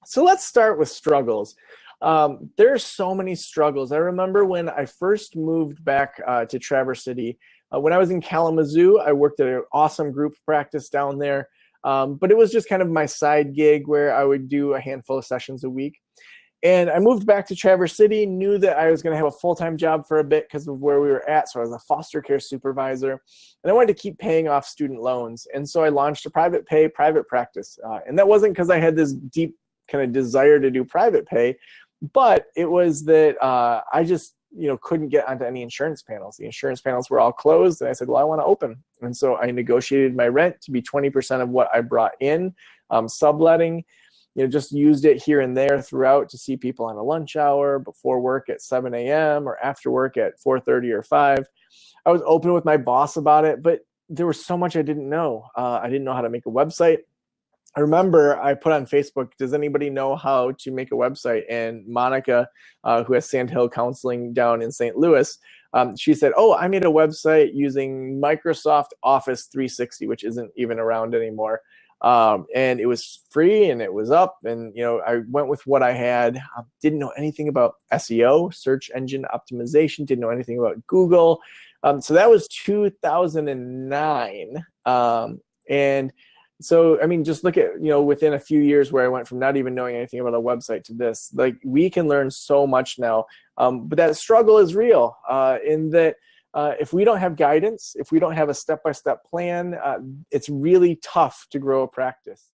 So let's start with struggles. There are so many struggles. I remember when I first moved back to Traverse City. When I was in Kalamazoo, I worked at an awesome group practice down there. But it was just kind of my side gig where I would do a handful of sessions a week. And I moved back to Traverse City, knew that I was going to have a full-time job for a bit because of where we were at. So I was a foster care supervisor, and I wanted to keep paying off student loans. And so I launched a private pay, private practice. And that wasn't because I had this deep kind of desire to do private pay, but it was that I just couldn't get onto any insurance panels. The insurance panels were all closed, and I said, well, I want to open. And so I negotiated my rent to be 20% of what I brought in, subletting. Just used it here and there throughout to see people on a lunch hour, before work at 7 a.m. or after work at 4:30 or 5. I was open with my boss about it, but there was so much I didn't know. I didn't know how to make a website. I remember I put on Facebook, does anybody know how to make a website? And Monica, who has Sandhill Counseling down in St. Louis, she said, oh, I made a website using Microsoft Office 360, which isn't even around anymore. And it was free and it was up, and I went with what I had. Didn't know anything about SEO, search engine optimization, didn't know anything about Google. So that was 2009. And so, I mean, just look at, within a few years where I went from not even knowing anything about a website to this. Like, we can learn so much now. But that struggle is real in that if we don't have guidance, if we don't have a step-by-step plan, it's really tough to grow a practice.